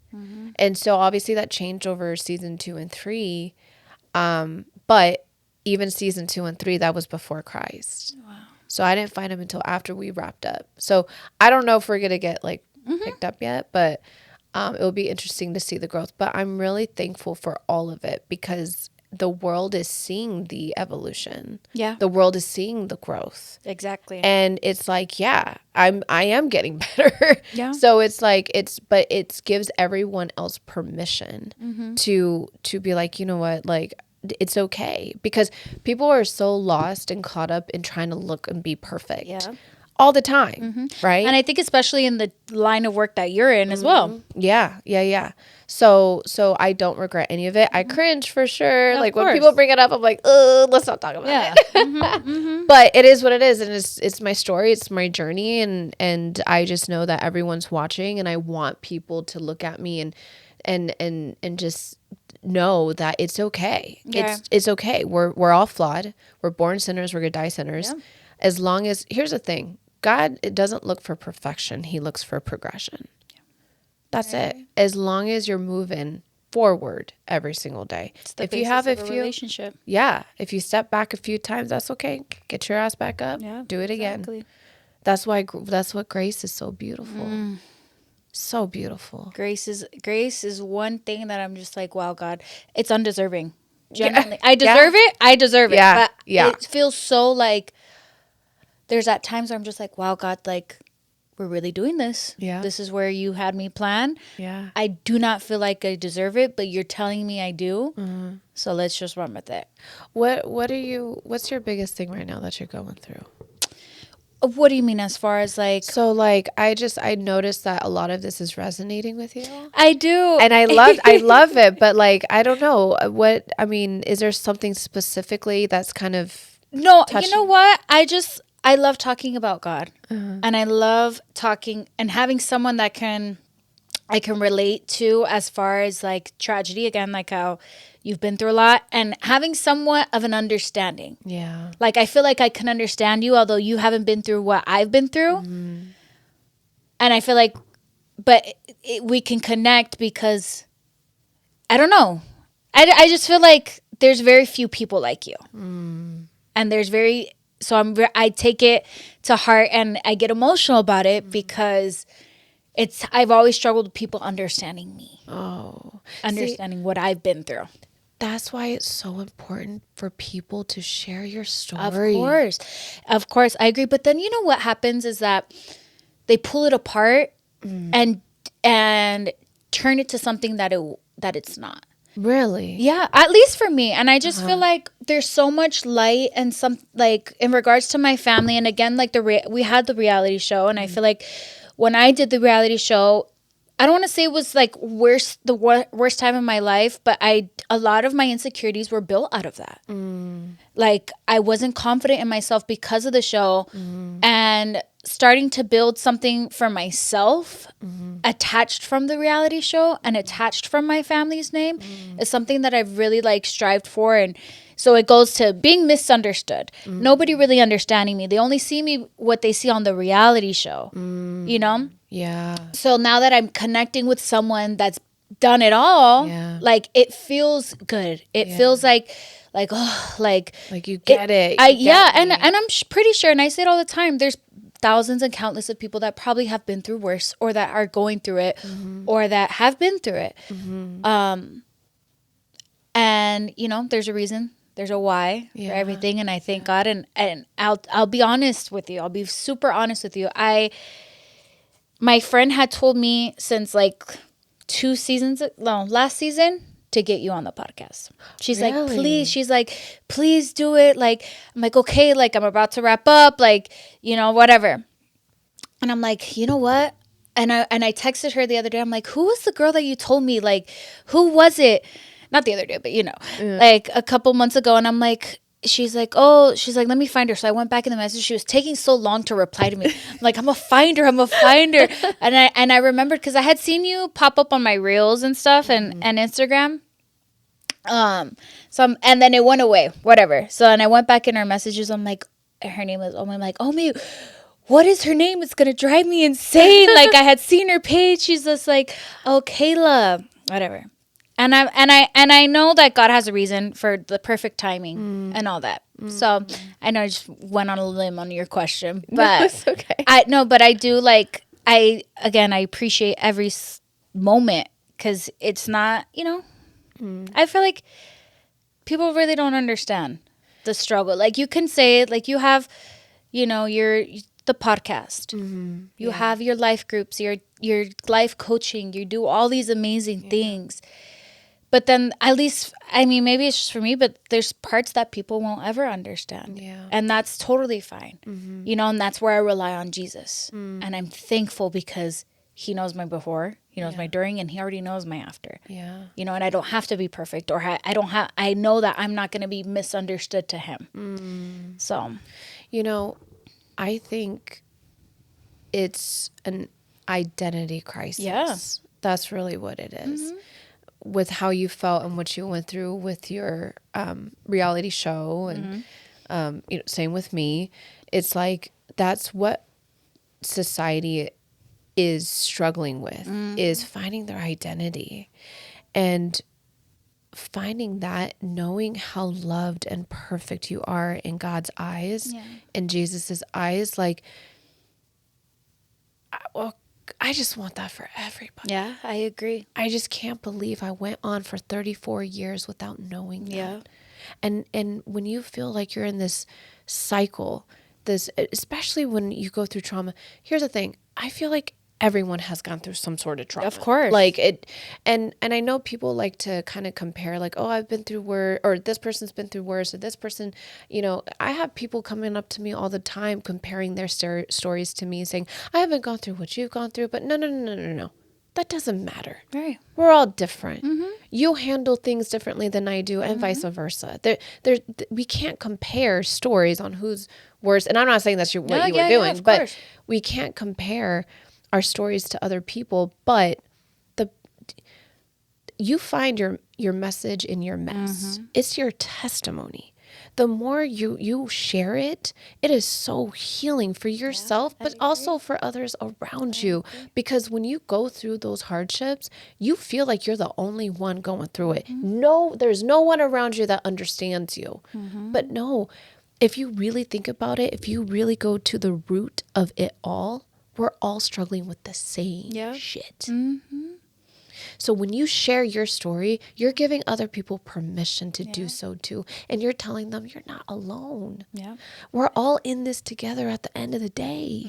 And so obviously that changed over season 2 and 3. But even season 2 and 3, that was before Christ. Wow. So I didn't find him until after we wrapped up. So I don't know if we're going to get like picked up yet, but it will be interesting to see the growth. But I'm really thankful for all of it, because the world is seeing the evolution. Yeah. The world is seeing the growth. Exactly. And it's like, I am getting better. Yeah. So it's like, but it gives everyone else permission to be like, you know what, like, it's okay, because people are so lost and caught up in trying to look and be perfect all the time. Right. And I think especially in the line of work that you're in as well. Yeah. So I don't regret any of it. I cringe for sure. Of like course. When people bring it up, I'm like, let's not talk about it. But it is what it is. And it's my story. It's my journey. And I just know that everyone's watching, and I want people to look at me and just know that it's okay. Yeah. It's okay. We're all flawed. We're born sinners. We're gonna die sinners. Yeah. As long as, here's the thing, God, it doesn't look for perfection. He looks for progression. Yeah. That's it. As long as you're moving forward every single day. It's the basis of a relationship. Yeah. If you step back a few times, that's okay. Get your ass back up. Yeah, do it again. That's what grace is so beautiful. So beautiful. Grace is one thing that I'm just like, wow, God, it's undeserving. Genuinely, I deserve it. I deserve it. But it feels so like there's at times where I'm just like, wow, God, like we're really doing this. Yeah. This is where you had me plan. Yeah. I do not feel like I deserve it, but you're telling me I do. So let's just run with it. What's your biggest thing right now that you're going through? What do you mean as far as like? So like I noticed that a lot of this is resonating with you. I do. And I love it, but like I don't know is there something specifically that's kind of No, touching? You know what? I love talking about God. And I love talking and having someone that I can relate to as far as like tragedy, again, like how you've been through a lot, and having somewhat of an understanding. Yeah. Like I feel like I can understand you, although you haven't been through what I've been through. And I feel like, but we can connect because I don't know. I just feel like there's very few people like you. And there's I take it to heart and I get emotional about it because I've always struggled with people understanding me. Understanding what I've been through. That's why it's so important for people to share your story. Of course, I agree. But then you know what happens is that they pull it apart and turn it to something that it's not. Really? Yeah, at least for me. And I just feel like there's so much light and some like in regards to my family. And again, like we had the reality show, and I feel like when I did the reality show, I don't want to say it was like the worst time in my life, but a lot of my insecurities were built out of that. Like I wasn't confident in myself because of the show, and starting to build something for myself attached from the reality show and attached from my family's name is something that I've really like strived for. And so it goes to being misunderstood. Nobody really understanding me. They only see me what they see on the reality show, you know? Yeah. So now that I'm connecting with someone that's done it all, like it feels good. It feels like oh, like you get it. And I'm pretty sure, and I say it all the time, there's thousands and countless of people that probably have been through worse or that are going through it or that have been through it. And you know, there's a reason. There's a why for everything, and I thank God. And I'll be honest with you. I'll be super honest with you. My friend had told me since like last season to get you on the podcast. She's like, please. She's like, please do it. Like, I'm like, okay. Like, I'm about to wrap up. Like, you know, whatever. And I'm like, you know what? And I texted her the other day. I'm like, who was the girl that you told me? Like, who was it? Not the other day, but you know, like a couple months ago. And I'm like, she's like, let me find her. So I went back in the message. She was taking so long to reply to me. I'm like, I'm gonna find her. And I remembered because I had seen you pop up on my reels and stuff and Instagram. And then it went away, whatever. So, and I went back in her messages. I'm like, her name was Omi. I'm like, Omi, what is her name? It's gonna drive me insane. Like I had seen her page. She's just like, oh, Kayla, whatever. And I know that God has a reason for the perfect timing and all that. So I know I just went on a limb on your question, but it's okay. But I do like, I appreciate every moment because it's not, you know, I feel like people really don't understand the struggle. Like you can say it, like you have, you know, the podcast, you have your life groups, your life coaching, you do all these amazing things. But then at least, I mean, maybe it's just for me, but there's parts that people won't ever understand. Yeah. And that's totally fine. You know, and that's where I rely on Jesus. And I'm thankful because he knows my before, he knows my during, and he already knows my after. Yeah. You know, and I don't have to be perfect or I know that I'm not going to be misunderstood to him. So, you know, I think it's an identity crisis. Yeah. That's really what it is. With how you felt and what you went through with your reality show and you know, same with me. It's like that's what society is struggling with is finding their identity and finding that, knowing how loved and perfect you are in God's eyes, in Jesus's eyes. Like, well, I just want that for everybody. Yeah, I agree. I just can't believe I went on for 34 years without knowing that. And when you feel like you're in this cycle, this, especially when you go through trauma, here's the thing. I feel like everyone has gone through some sort of trauma. Of course. Like it, and I know people like to kind of compare, like, oh, I've been through worse, or this person's been through worse, or this person, you know, I have people coming up to me all the time comparing their stories to me, saying, I haven't gone through what you've gone through, but no. That doesn't matter. Right. We're all different. You handle things differently than I do, and vice versa. We can't compare stories on who's worse. And I'm not saying that's what you were doing, but course. We can't compare our stories to other people. But you find your message in your mess. It's your testimony. The more you share it, it is so healing for yourself, but also for others around you. Because when you go through those hardships, you feel like you're the only one going through it. No, there's no one around you that understands you. But no, if you really think about it, if you really go to the root of it all, we're all struggling with the same shit. So when you share your story, you're giving other people permission to do so too. And you're telling them you're not alone. Yeah. We're all in this together at the end of the day.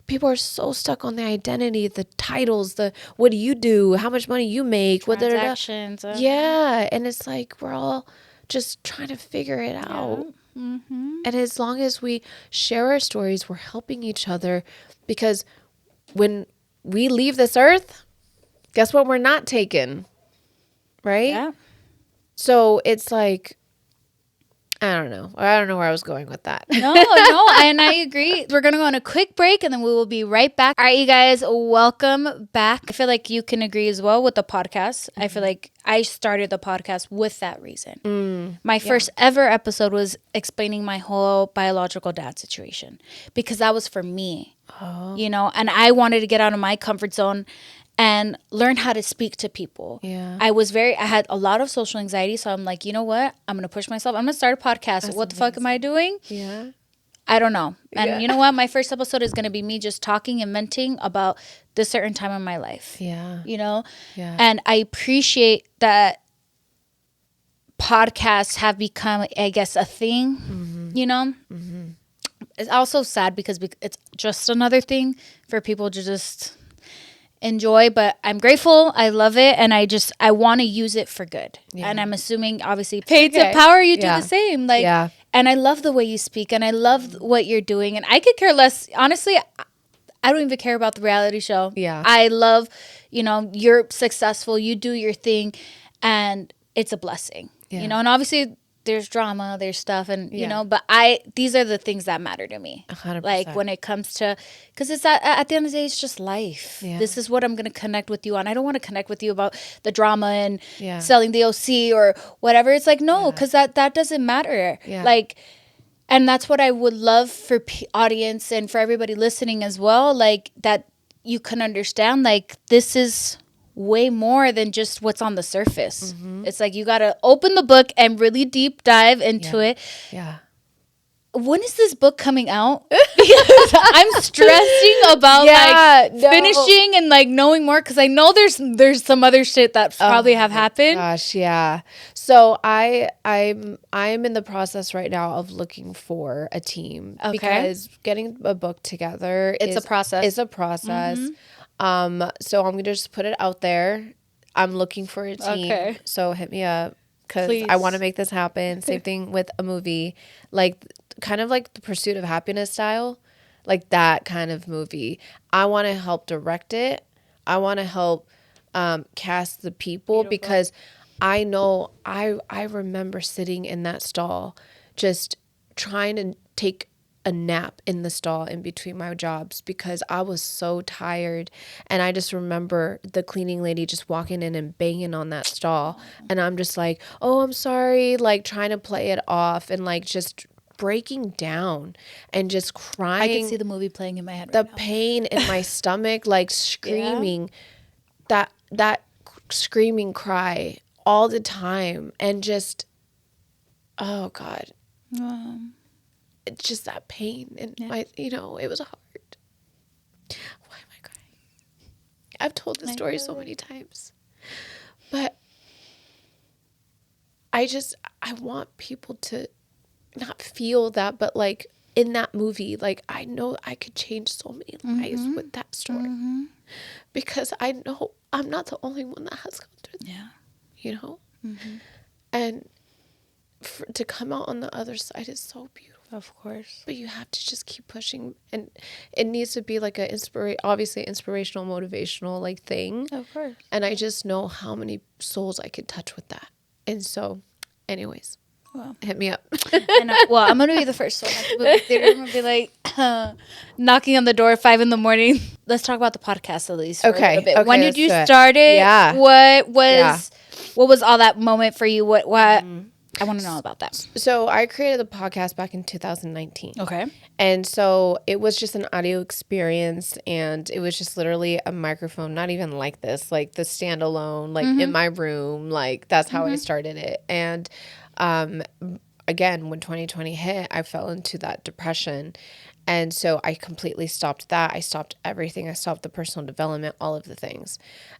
People are so stuck on the identity, the titles, the what do you do, how much money you make, transactions. Yeah. And it's like we're all just trying to figure it out. And as long as we share our stories, we're helping each other, because when we leave this earth, guess what? We're not taken, right? Yeah. So it's like, I don't know where I was going with that. No, and I agree. We're going to go on a quick break, and then we will be right back. All right, you guys, welcome back. I feel like you can agree as well with the podcast. I feel like I started the podcast with that reason. My first ever episode was explaining my whole biological dad situation, because that was for me, you know, and I wanted to get out of my comfort zone and learn how to speak to people. Yeah. I had a lot of social anxiety. So I'm like, you know what? I'm going to push myself. I'm going to start a podcast. That's what the fuck am I doing? Yeah. I don't know. And you know what? My first episode is going to be me just talking and venting about this certain time in my life. Yeah. You know? Yeah. And I appreciate that podcasts have become, I guess, a thing, you know? It's also sad because it's just another thing for people to just enjoy, but I'm grateful. I love it, and I want to use it for good. And I'm assuming, obviously, paid to power, you do the same. Like, and I love the way you speak, and I love what you're doing, and I could care less. Honestly, I don't even care about the reality show. Yeah, I love, you know, you're successful, you do your thing, and it's a blessing. You know, and obviously there's drama, there's stuff, and you know, but these are the things that matter to me. 100%. Like when it comes to, because it's at the end of the day, it's just life. This is what I'm going to connect with you on. I don't want to connect with you about the drama and selling the OC or whatever. It's like, no, because that doesn't matter. Like, and that's what I would love for audience and for everybody listening as well. Like, that you can understand, like, this is way more than just what's on the surface. It's like you got to open the book and really deep dive into it. Yeah. When is this book coming out? Because I'm stressing about finishing and like knowing more, because I know there's some other shit that probably have happened. Gosh, yeah. So I'm in the process right now of looking for a team, because getting a book together is a process. So I'm gonna just put it out there. I'm looking for a team. So hit me up, because I want to make this happen. Same thing with a movie, like kind of like The Pursuit of Happiness style, like that kind of movie. I want to help direct it. I want to help cast the people. Beautiful. Because I know I remember sitting in that stall just trying to take a nap in the stall in between my jobs, because I was so tired. And I just remember the cleaning lady just walking in and banging on that stall. And I'm just like, oh, I'm sorry, like trying to play it off and like just breaking down and just crying. I can see the movie playing in my head right now. The pain in my stomach, like screaming, that screaming cry all the time. And just, oh God. It's just that pain in my, you know, it was hard. Why am I crying? I've told this story so many times, but I want people to not feel that, but like in that movie, like I know I could change so many lives with that story because I know I'm not the only one that has gone through that. Yeah. You know? And to come out on the other side is so beautiful. Of course. But you have to just keep pushing, and it needs to be like a obviously inspirational, motivational like thing. Of course. And I just know how many souls I could touch with that. And so, anyways, hit me up. And I'm gonna be the first one at the movie theater. I'm gonna be like knocking on the door at 5 a.m. Let's talk about the podcast at least. For a little bit. When did you start it? Yeah. What was all that moment for you? What? I want to know about that. So I created the podcast back in 2019. Okay. And so it was just an audio experience, and it was just literally a microphone, not even like this, like the standalone, like in my room, like that's how I started it. And again, when 2020 hit, I fell into that depression. And so I completely stopped that. I stopped everything. I stopped the personal development, all of the things.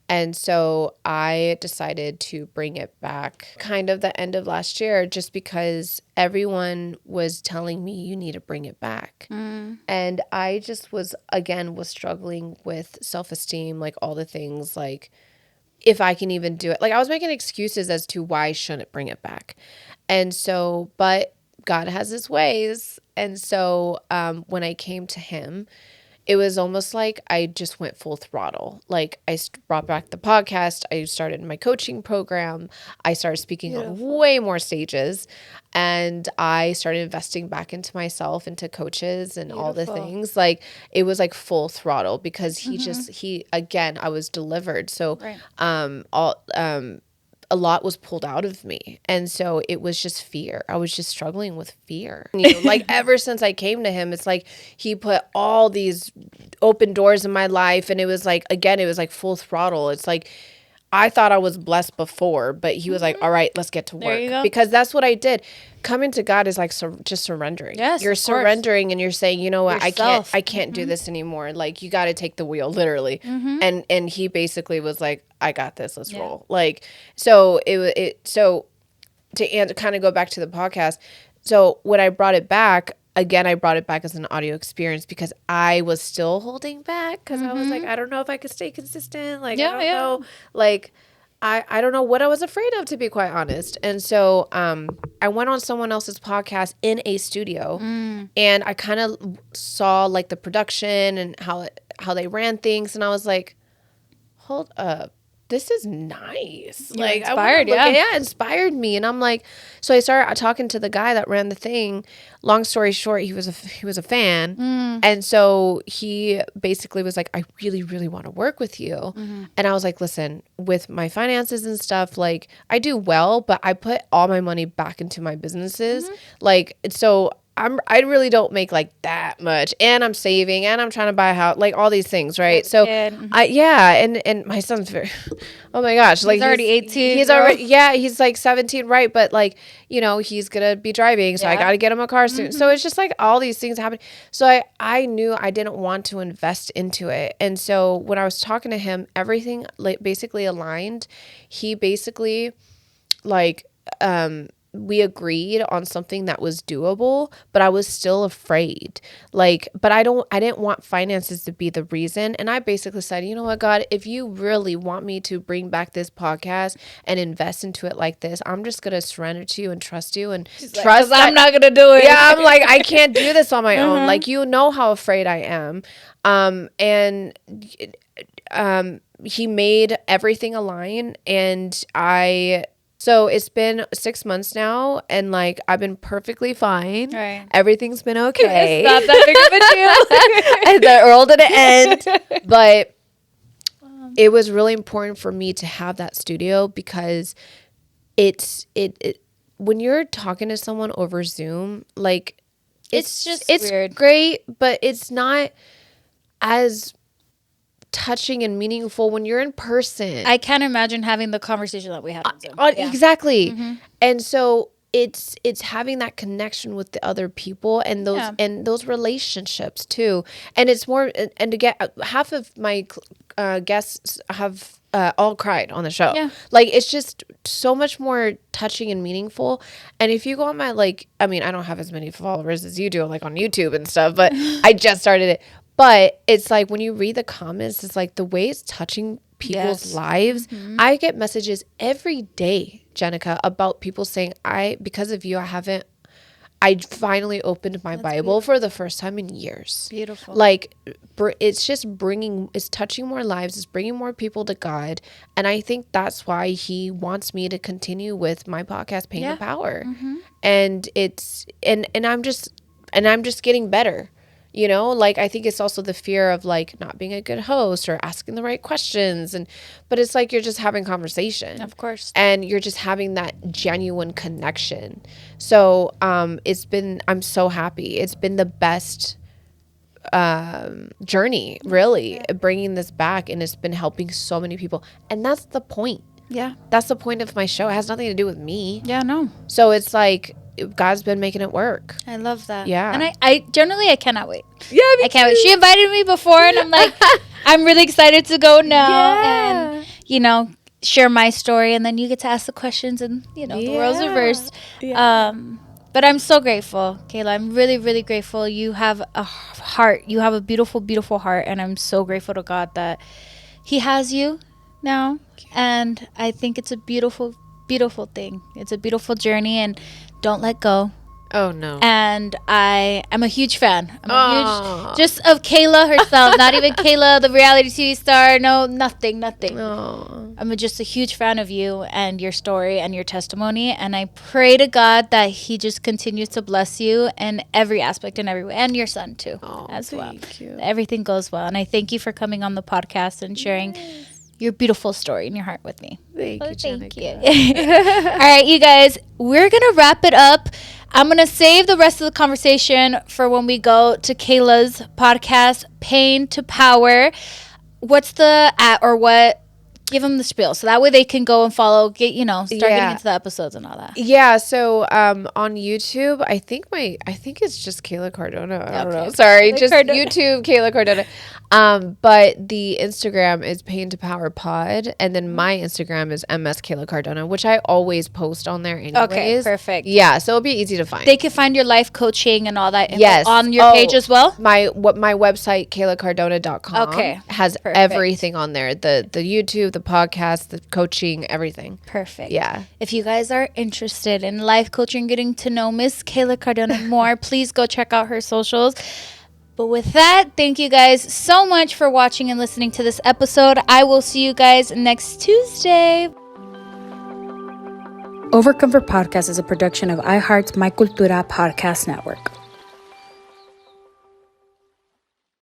And so I decided to bring it back kind of the end of last year, just because everyone was telling me you need to bring it back. And I just was struggling with self-esteem, like all the things, like if I can even do it. Like I was making excuses as to why I shouldn't bring it back. And so, but God has his ways. And so when I came to him, it was almost like I just went full throttle. Like I brought back the podcast. I started my coaching program. I started speaking on way more stages. And I started investing back into myself, into coaches and all the things. Like it was like full throttle because again, I was delivered. So a lot was pulled out of me. And so it was just fear. I was just struggling with fear. You know, like ever since I came to him, it's like he put all these open doors in my life. And it was like, again, it was like full throttle. It's like, I thought I was blessed before, but he was like, all right, let's get to work. There you go. Because that's what I did. Coming to God is like just surrendering. Yes, you're surrendering and you're saying, you know what, Yourself. I can't do this anymore. Like you got to take the wheel, literally. And he basically was like, I got this. Let's roll. Like, so so to kind of go back to the podcast. So when I brought it back, again, I brought it back as an audio experience because I was still holding back because I was like, I don't know if I could stay consistent. Like, I don't know. Like, I don't know what I was afraid of, to be quite honest. And so I went on someone else's podcast in a studio and I kind of saw like the production and how they ran things. And I was like, hold up. This is nice. You're like inspired, inspired me. And I'm like, so I started talking to the guy that ran the thing. Long story short, he was a fan. And so he basically was like, I really, really want to work with you. And I was like, listen, with my finances and stuff, like I do well, but I put all my money back into my businesses. Like, so I really don't make like that much, and I'm saving, and I'm trying to buy a house, like all these things, right? So and my son's very, oh my gosh, like he's already 18. He's already he's like 17, right? But like, you know, he's gonna be driving, so I got to get him a car soon. So it's just like all these things happen. So I knew I didn't want to invest into it, and so when I was talking to him, everything like basically aligned. He basically like we agreed on something that was doable, but I was still afraid. Like, but I didn't want finances to be the reason. And I basically said, you know what, God, if you really want me to bring back this podcast and invest into it like this, I'm just going to surrender to you and trust you and trust I'm not going to do it. Yeah. I'm like, I can't do this on my own. Like, you know how afraid I am. And he made everything align, and so it's been 6 months now, and like I've been perfectly fine. Right. Everything's been okay. It's not that big of a deal. And the world didn't end. But it was really important for me to have that studio because it when you're talking to someone over Zoom, like it's weird. Great, but it's not as touching and meaningful when you're in person. I can't imagine having the conversation that we had on Zoom. Exactly. And so it's having that connection with the other people and those Yeah. and those relationships too. And it's more, and to get half of my guests have all cried on the show. Yeah. Like, it's just so much more touching and meaningful. And if you go on my, like, I mean, I don't have as many followers as you do, like on YouTube and stuff, but I just started it. But it's like when you read the comments, it's like the way it's touching people's Yes. lives. I get messages every day, Jenicka, about people saying, because of you, I finally opened my Bible for the first time in years. Beautiful. Like, it's just it's touching more lives. It's bringing more people to God. And I think that's why he wants me to continue with my podcast, Pain to Power. And I'm just getting better. You know, like, I think it's also the fear of like not being a good host or asking the right questions. But it's like, you're just having conversation. Of course. And you're just having that genuine connection. So, I'm so happy. It's been the best journey, really, bringing this back, and it's been helping so many people. And that's the point. Yeah. That's the point of my show. It has nothing to do with me. Yeah, no. So it's like, God's been making it work. I love that. Yeah. And I generally, I cannot wait. Yeah, I can't wait. She invited me before, and I'm like, I'm really excited to go now and, share my story. And then you get to ask the questions, and, the roles reversed. Yeah. But I'm so grateful, Kayla. I'm really, really grateful. You have a heart. You have a beautiful, beautiful heart. And I'm so grateful to God that he has you now. And I think it's a beautiful, beautiful thing. It's a beautiful journey, and don't let go. Oh, no. And I'm a huge fan. I'm a huge, just of Kayla herself, not even Kayla, the reality TV star. No, nothing. Oh. I'm just a huge fan of you and your story and your testimony. And I pray to God that he just continues to bless you in every aspect and every way. And your son too, as well. Thank you. Everything goes well. And I thank you for coming on the podcast and sharing your beautiful story and your heart with me. Thank you, Thank you. Jenicka. All right, you guys, we're going to wrap it up. I'm going to save the rest of the conversation for when we go to Kayla's podcast, Pain to Power. What's the what? Give them the spiel, so that way they can go and follow, start getting into the episodes and all that. Yeah, so on YouTube, I think it's just Kayla Cardona. I don't know. Sorry, just Cardona. YouTube Kayla Cardona. But the Instagram is Pain to Power Pod, and then my Instagram is MS Kayla Cardona, which I always post on there anyways. Okay, perfect. Yeah, so it'll be easy to find. They can find your life coaching and all that info on your page as well. My website, KaylaCardona.com, has perfect. everything on there. The YouTube, the podcast, the coaching, everything. Perfect. Yeah. If you guys are interested in life coaching, getting to know Miss Kayla Cardona more, please go check out her socials. But with that, thank you guys so much for watching and listening to this episode. I will see you guys next Tuesday. Overcomfort Podcast is a production of iHeart's My Cultura podcast network.